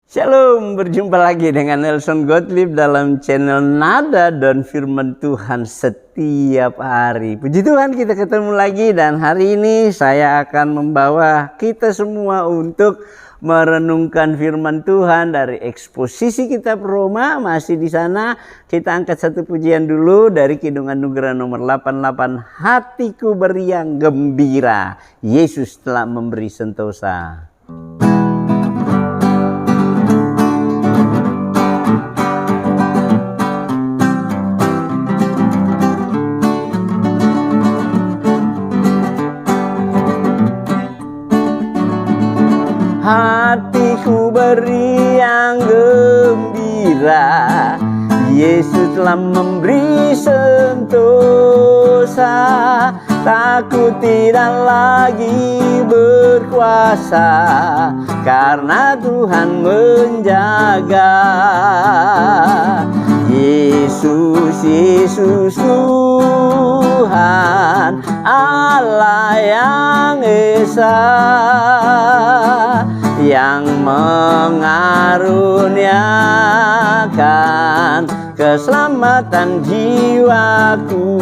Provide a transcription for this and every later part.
Shalom, berjumpa lagi dengan Nelson Gottlieb dalam channel Nada dan Firman Tuhan setiap hari. Puji Tuhan, kita ketemu lagi dan hari ini saya akan membawa kita semua untuk merenungkan firman Tuhan dari eksposisi kitab Roma. Masih di sana, kita angkat satu pujian dulu dari Kidung Anugerah nomor 88. Hatiku beriang gembira, Yesus telah memberi sentosa. Hatiku beriang gembira, Yesus telah memberi sentosa. Takut tidak lagi berkuasa, karena Tuhan menjaga. Yesus, Yesus Tuhan, Allah yang Esa, yang mengaruniakan keselamatan jiwaku.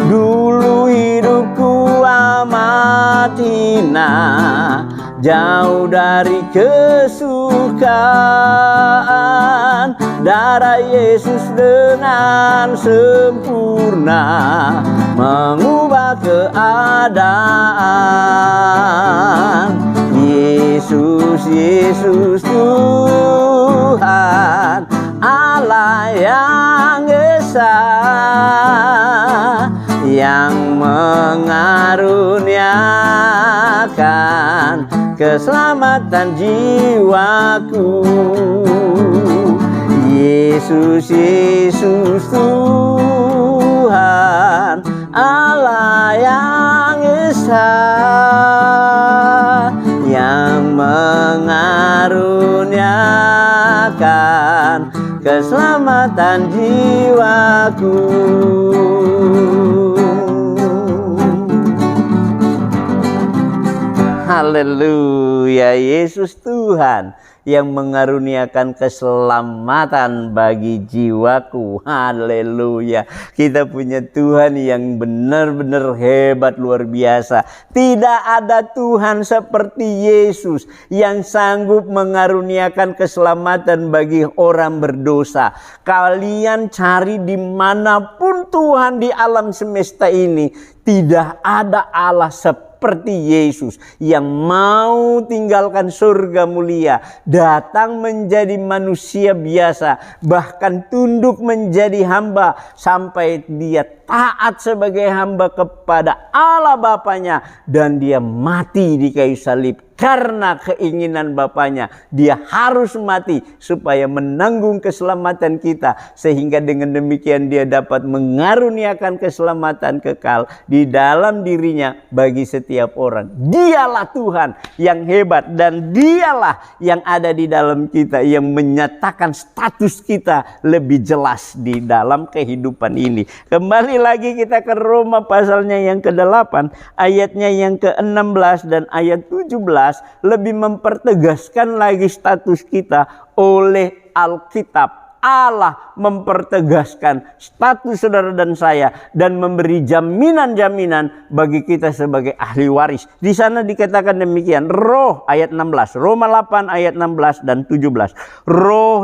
Dulu hidupku amat hina, jauh dari kesukaan. Darah Yesus dengan sempurna mengubah keadaan. Yesus, Yesus Tuhan, Allah yang Esa, yang mengaruniakan keselamatan jiwaku. Yesus, Yesus Tuhan, Allah yang Esa, yang mengaruniakan keselamatan jiwaku. Haleluya, Yesus Tuhan yang mengaruniakan keselamatan bagi jiwaku. Haleluya. Kita punya Tuhan yang benar-benar hebat, luar biasa. Tidak ada Tuhan seperti Yesus yang sanggup mengaruniakan keselamatan bagi orang berdosa. Kalian cari dimanapun Tuhan di alam semesta ini, tidak ada Allah seperti Yesus yang mau tinggalkan surga mulia, datang menjadi manusia biasa, bahkan tunduk menjadi hamba sampai dia taat sebagai hamba kepada Allah Bapanya, dan dia mati di kayu salib. Karena keinginan Bapanya, dia harus mati supaya menanggung keselamatan kita, sehingga dengan demikian dia dapat mengaruniakan keselamatan kekal di dalam dirinya bagi setiap orang. Dialah Tuhan yang hebat, dan dialah yang ada di dalam kita, yang menyatakan status kita lebih jelas di dalam kehidupan ini. Kembali lagi kita ke Roma pasalnya yang ke-8, ayatnya yang ke-16 dan ayat 17 lebih mempertegaskan lagi status kita oleh Alkitab. Allah mempertegaskan status saudara dan saya, dan memberi jaminan-jaminan bagi kita sebagai ahli waris. Di sana dikatakan demikian, Roh ayat 16, Roma 8 ayat 16 dan 17. Roh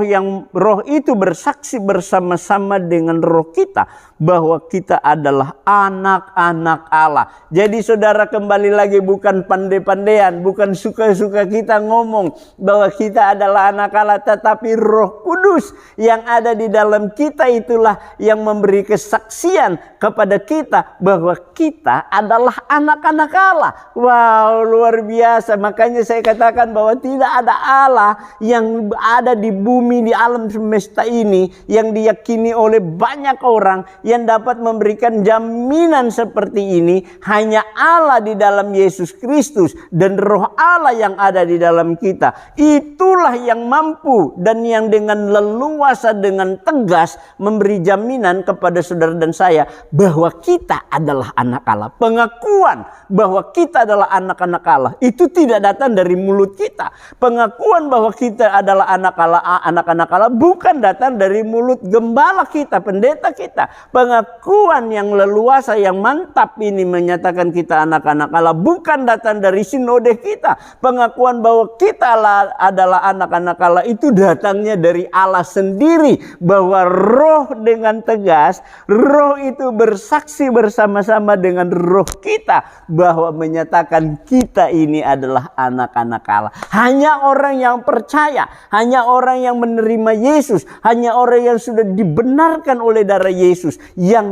itu bersaksi bersama-sama dengan roh kita bahwa kita adalah anak-anak Allah. Jadi saudara, kembali lagi, bukan pandai-pandaian, bukan suka-suka kita ngomong bahwa kita adalah anak Allah, tetapi Roh Kudus yang ada di dalam kita itulah yang memberi kesaksian kepada kita bahwa kita adalah anak-anak Allah. Wow, luar biasa. Makanya saya katakan bahwa tidak ada Allah yang ada di bumi, di alam semesta ini, yang diyakini oleh banyak orang yang dapat memberikan jaminan seperti ini. Hanya Allah di dalam Yesus Kristus dan Roh Allah yang ada di dalam kita. Itulah yang mampu dan yang dengan leluasa leluasa dengan tegas memberi jaminan kepada saudara dan saya bahwa kita adalah anak Allah. Pengakuan bahwa kita adalah anak-anak Allah itu tidak datang dari mulut kita. Pengakuan bahwa kita adalah anak-anak Allah bukan datang dari mulut gembala kita, pendeta kita. Pengakuan yang leluasa, yang mantap ini menyatakan kita anak-anak Allah bukan datang dari sinode kita. Pengakuan bahwa kita adalah anak-anak Allah itu datangnya dari Allah sendiri, bahwa roh dengan tegas, roh itu bersaksi bersama-sama dengan roh kita bahwa menyatakan kita ini adalah anak-anak Allah. Hanya orang yang percaya, hanya orang yang menerima Yesus, hanya orang yang sudah dibenarkan oleh darah Yesus, yang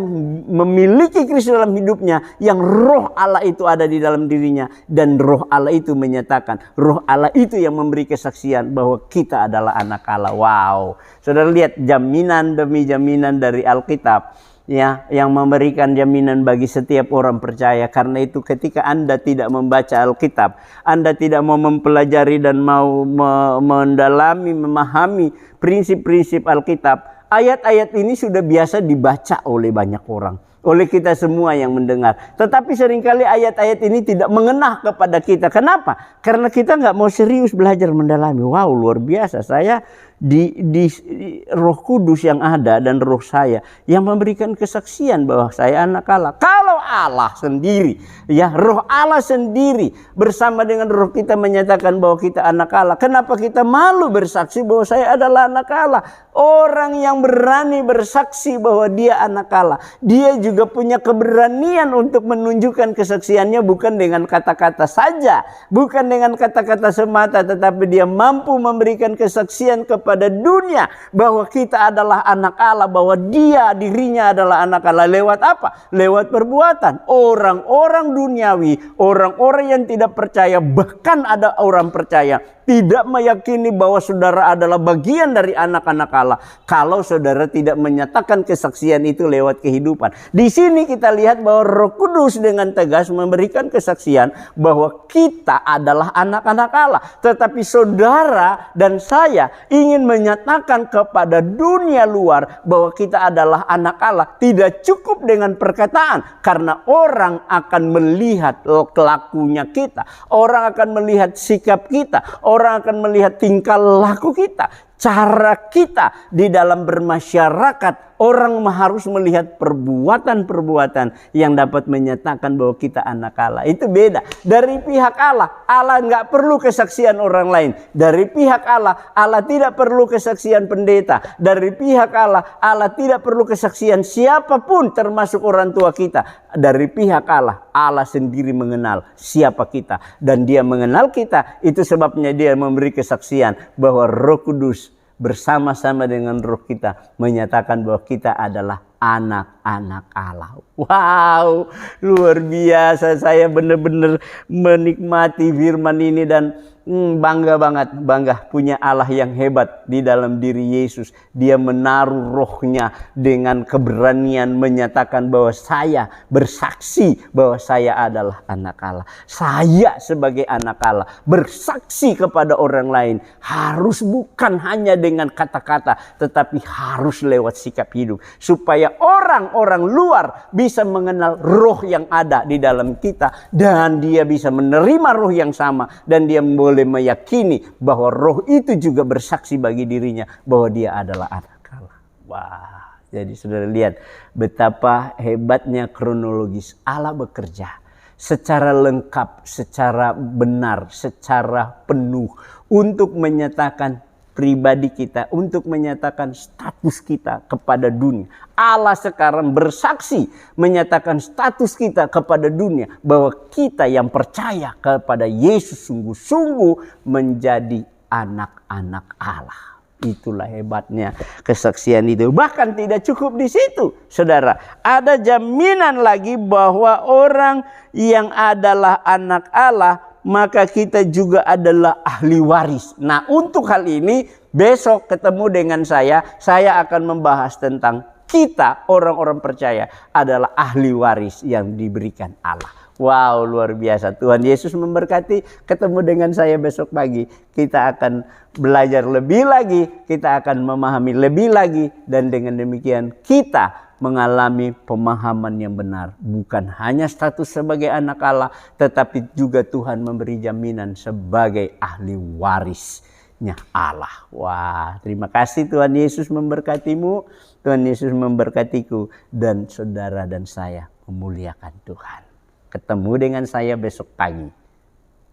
memiliki Kristus dalam hidupnya, yang roh Allah itu ada di dalam dirinya, dan roh Allah itu menyatakan, roh Allah itu yang memberi kesaksian bahwa kita adalah anak Allah. Wow, saudara lihat jaminan demi jaminan dari Alkitab, ya, yang memberikan jaminan bagi setiap orang percaya. Karena itu ketika Anda tidak membaca Alkitab, Anda tidak mau mempelajari dan mau mendalami, memahami prinsip-prinsip Alkitab, ayat-ayat ini sudah biasa dibaca oleh banyak orang, oleh kita semua yang mendengar. Tetapi seringkali ayat-ayat ini tidak mengena kepada kita. Kenapa? Karena kita nggak mau serius belajar mendalami. Wow, luar biasa. Saya di Roh Kudus yang ada dan roh saya yang memberikan kesaksian bahwa saya anak Allah. Kalau Allah sendiri, ya, roh Allah sendiri bersama dengan roh kita menyatakan bahwa kita anak Allah, kenapa kita malu bersaksi bahwa saya adalah anak Allah? Orang yang berani bersaksi bahwa dia anak Allah, dia juga punya keberanian untuk menunjukkan kesaksiannya bukan dengan kata-kata saja, bukan dengan kata-kata semata, tetapi dia mampu memberikan kesaksian kepada dunia bahwa kita adalah anak Allah, bahwa dirinya adalah anak Allah. Lewat apa? Lewat perbuatan. Orang-orang duniawi, orang-orang yang tidak percaya, bahkan ada orang percaya tidak meyakini bahwa saudara adalah bagian dari anak-anak Allah kalau saudara tidak menyatakan kesaksian itu lewat kehidupan. Di sini kita lihat bahwa Roh Kudus dengan tegas memberikan kesaksian bahwa kita adalah anak-anak Allah. Tetapi saudara dan saya ingin menyatakan kepada dunia luar bahwa kita adalah anak Allah. Tidak cukup dengan perkataan, karena orang akan melihat kelakunya kita, orang akan melihat sikap kita, orang akan melihat tingkah laku kita, cara kita di dalam bermasyarakat. Orang harus melihat perbuatan-perbuatan yang dapat menyatakan bahwa kita anak Allah. Itu beda. Dari pihak Allah, Allah nggak perlu kesaksian orang lain. Dari pihak Allah, Allah tidak perlu kesaksian pendeta. Dari pihak Allah, Allah tidak perlu kesaksian siapapun termasuk orang tua kita. Dari pihak Allah, Allah sendiri mengenal siapa kita. Dan dia mengenal kita, itu sebabnya dia memberi kesaksian bahwa Roh Kudus bersama-sama dengan roh kita menyatakan bahwa kita adalah anak-anak Allah. Wow, luar biasa. Saya benar-benar menikmati firman ini dan bangga banget, bangga punya Allah yang hebat di dalam diri Yesus. Dia menaruh rohnya dengan keberanian menyatakan bahwa saya bersaksi bahwa saya adalah anak Allah. Saya sebagai anak Allah bersaksi kepada orang lain harus bukan hanya dengan kata-kata, tetapi harus lewat sikap hidup, supaya orang-orang luar bisa mengenal roh yang ada di dalam kita, dan dia bisa menerima roh yang sama, dan dia boleh meyakini bahwa roh itu juga bersaksi bagi dirinya bahwa dia adalah anak Allah. Wah, jadi saudara lihat betapa hebatnya kronologis Allah bekerja secara lengkap, secara benar, secara penuh untuk menyatakan pribadi kita, untuk menyatakan status kita kepada dunia. Allah sekarang bersaksi menyatakan status kita kepada dunia bahwa kita yang percaya kepada Yesus sungguh-sungguh menjadi anak-anak Allah. Itulah hebatnya kesaksian itu. Bahkan tidak cukup di situ, saudara. Ada jaminan lagi bahwa orang yang adalah anak Allah, maka kita juga adalah ahli waris. Nah, untuk hal ini besok ketemu dengan saya akan membahas tentang kita orang-orang percaya adalah ahli waris yang diberikan Allah. Wow, luar biasa. Tuhan Yesus memberkati. Ketemu dengan saya besok pagi. Kita akan belajar lebih lagi. Kita akan memahami lebih lagi. Dan dengan demikian kita mengalami pemahaman yang benar. Bukan hanya status sebagai anak Allah. Tetapi juga Tuhan memberi jaminan sebagai ahli warisnya Allah. Wah, terima kasih Tuhan Yesus memberkatimu. Tuhan Yesus memberkatiku. Dan saudara dan saya memuliakan Tuhan. Ketemu dengan saya besok pagi.